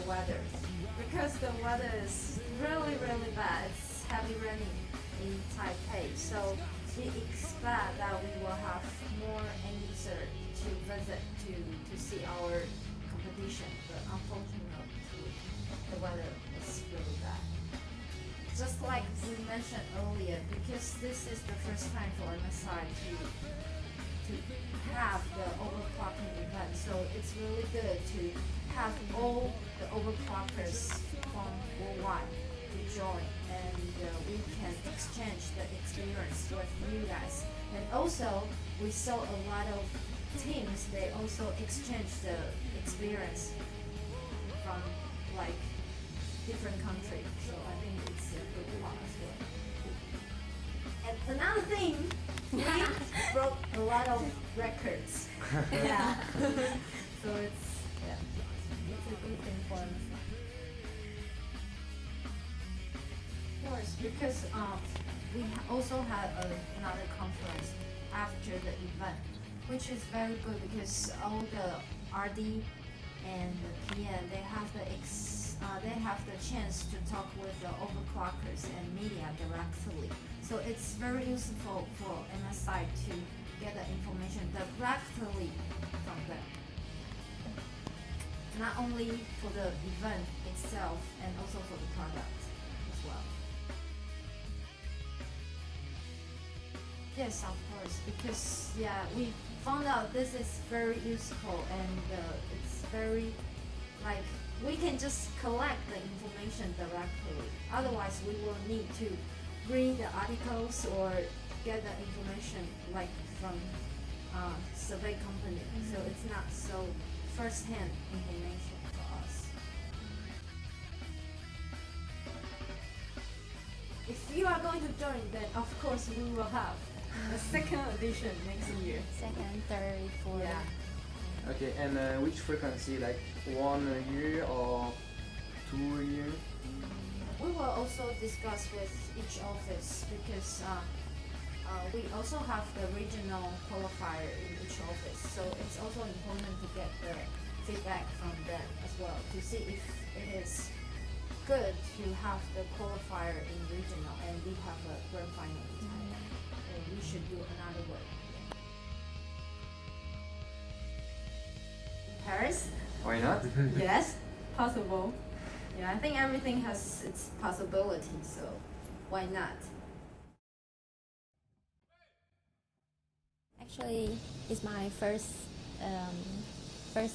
weather, because the weather is really bad. It's heavy raining in Taipei, so we expect that we will have more end user to visit to see our competition, but unfortunately the weather is really bad. Just like we mentioned earlier, because this is the first time for MSI to have the overclocking event, so it's really good to have all the overclockers from worldwide to join, and we can exchange the experience with you guys. And also, we saw a lot of teams, they also exchange the experience from like different countries, so I think it's a good one as well. And another thing, we broke a lot of records. Yeah. So it's a good thing for us. Of course, because we also had another conference after the event, which is very good because all the RD and the PM, they have the chance to talk with the overclockers and media directly. So it's very useful for MSI to get the information directly from them. Not only for the event itself and also for the product as well. Yes, of course, because we found out this is very useful, and it's very like we can just collect the information directly. Otherwise, we will need to read the articles or get the information like from survey company. So it's not so first-hand information for us. If you are going to join, then of course we will have the second edition next year. Second, third, fourth. Yeah. Okay, and which frequency, like 1 a year or 2 a year? We will also discuss with each office because we also have the regional qualifier in each office. So it's also important to get the feedback from them as well to see if it is good to have the qualifier in regional and we have a grand final in Thailand. And we should do another way. Paris? Why not? Yes, possible. Yeah, I think everything has its possibility, so why not? Actually, it's my first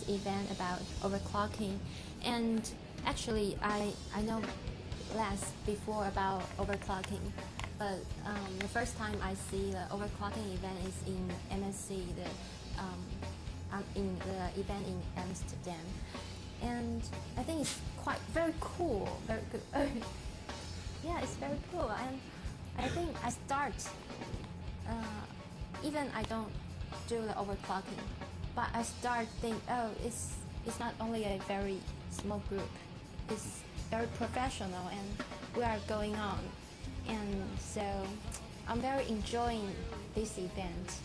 event about overclocking, and actually I know less before about overclocking, but the first time I see the overclocking event is in MSI, in the event in Amsterdam, and I think it's very cool, very good. Yeah, it's very cool, and I think I start. Even I don't do the overclocking, but I start think, oh, it's not only a very small group, it's very professional, and we are going on, and so I'm very enjoying this event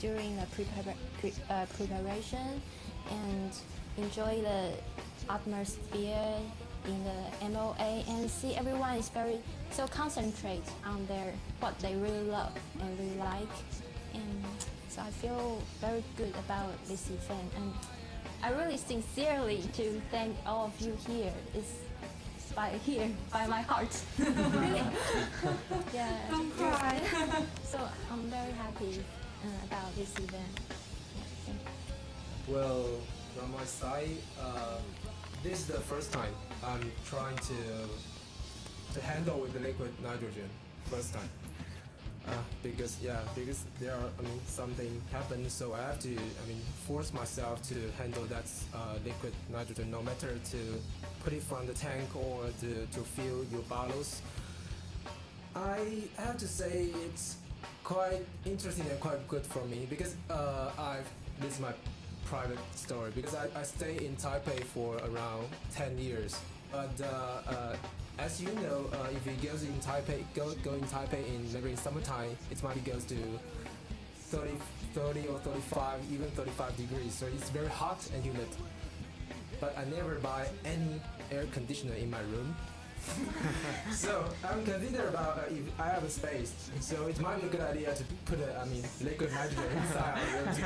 during the preparation, and enjoy the atmosphere in the MOA, and see everyone is so concentrate on what they really love and really like, and so I feel very good about this event, and I really sincerely to thank all of you here. It's by my heart. Really. Yeah. Don't cry. So I'm very happy about this event. Yeah, thank you. Well, from my side, this is the first time I'm trying to handle with the liquid nitrogen. First time. Because there are something happened, so I have to force myself to handle that liquid nitrogen, no matter to put it from the tank or to fill your bottles. I have to say it's quite interesting and quite good for me because this is my private story, because I stay in Taipei for around 10 years. But as you know, if it goes in Taipei, go in Taipei maybe in summertime, it might goes to 30 or 35, even 35 degrees. So it's very hot and humid. but I never buy any air conditioner in my room. So I'm considered about if I have a space, so it might be a good idea to put liquid nitrogen inside our room to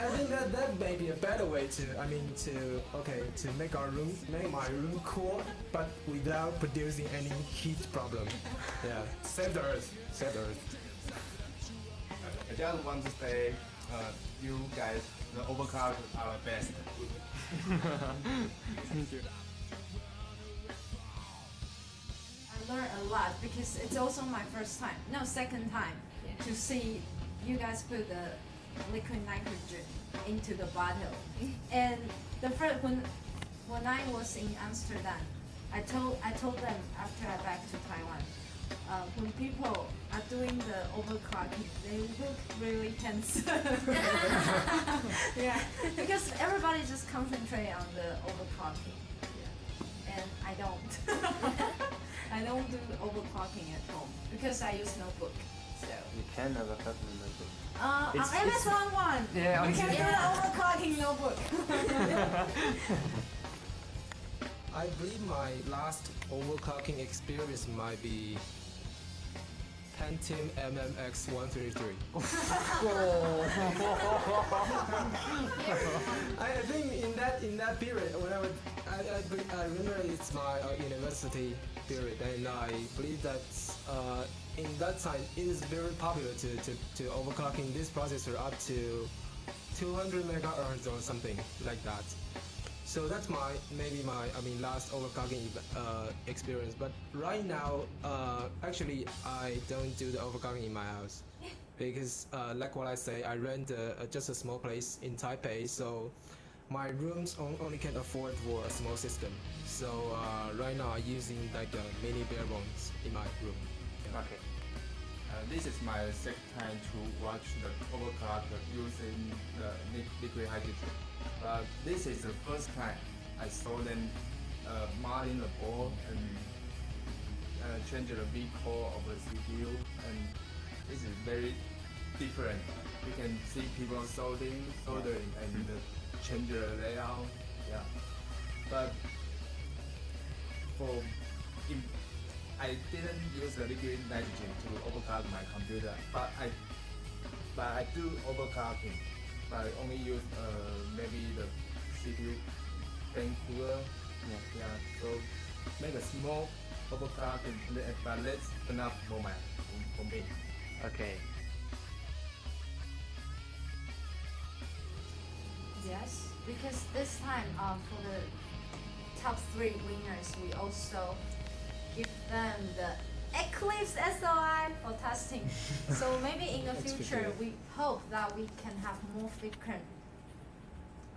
I think that may be a better way to make my room cool, but without producing any heat problem. Yeah, save the earth. I just want to say, you guys, the overclockers are the best. Thank you. I learned a lot because it's also my second time to see you guys put the liquid nitrogen into the bottle. And the first when I was in Amsterdam, I told them after I back to Taiwan, when people are doing the overclocking, they look really tense. Yeah, because everybody just concentrate on the overclocking, and I don't. I don't do overclocking at home because I use notebook. So You can overclock the notebook. on It's- MS one, Yeah, we can do the overclocking notebook. I believe my last overclocking experience might be Pentium MMX 133. I think in that period when I remember it's my university period, and I believe that in that time it is very popular to overclocking this processor up to 200 megahertz or something like that. So that's maybe my last overclocking experience. But right now, actually, I don't do the overclocking in my house because, like what I say, I rent just a small place in Taipei, so my rooms only can afford for a small system. So right now, I'm using like a mini bare bones in my room. Yeah. Okay. This is my second time to watch the overclocker using the liquid hydrogen. But this is the first time I saw them mounting the board and change the V core of the CPU, and this is very different. You can see people soldering, and change the layout. Yeah, but I didn't use the liquid nitrogen to overclock my computer, but I do overclocking. But I only use maybe the CPU fan cooler. Yeah. So make a small overclocking, but that's enough for me. Okay. Yes, because this time for the top 3 winners, we also give them the Eclipse SOI for testing. So maybe in the That's future, good. we hope that we can have more frequent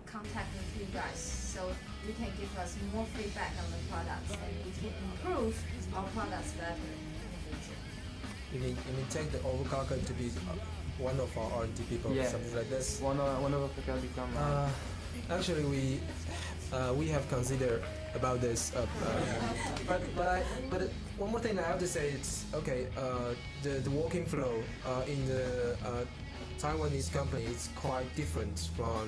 contact with you guys, so you can give us more feedback on the products, and we can improve our products better in the future. You mean take the overclocker to be one of our R&D people, Yeah. something like this? One overclocker become. Actually, we have considered about this, but one more thing I have to say is okay. The working flow in the Taiwanese company is quite different from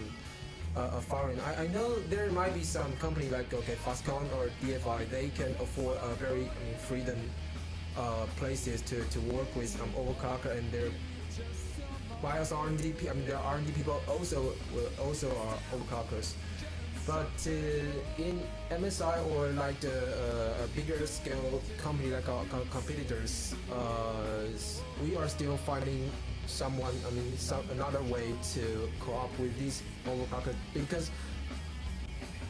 a foreign. I know there might be some company like Fastcon or DFI. They can afford a very freedom places to work with overclocker, and their BIOS R&D. Their R&D people also are overclockers. But in MSI or like a bigger scale company like our competitors, we are still finding another way to co-op with these overclockers, because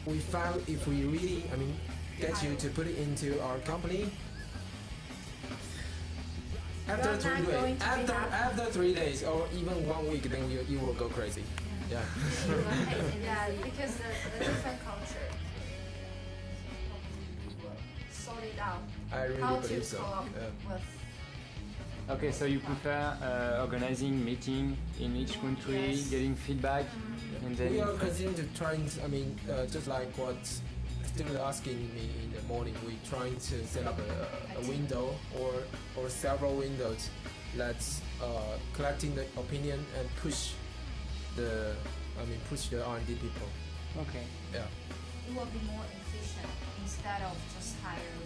we found if we really get you to put it into our company, after 3 days or even 1 week, then you will go crazy. Yeah. Yeah, because the different culture. Sort it out. I really How to believe so. co-op Yeah. with. Okay, so you prefer organizing meeting in each country, Yes. getting feedback, and then We are continuing to try and, just like what students asking me in the morning, we trying to set up a window or several windows that's collecting the opinion and push the R&D people. Okay. Yeah. It will be more efficient instead of just hire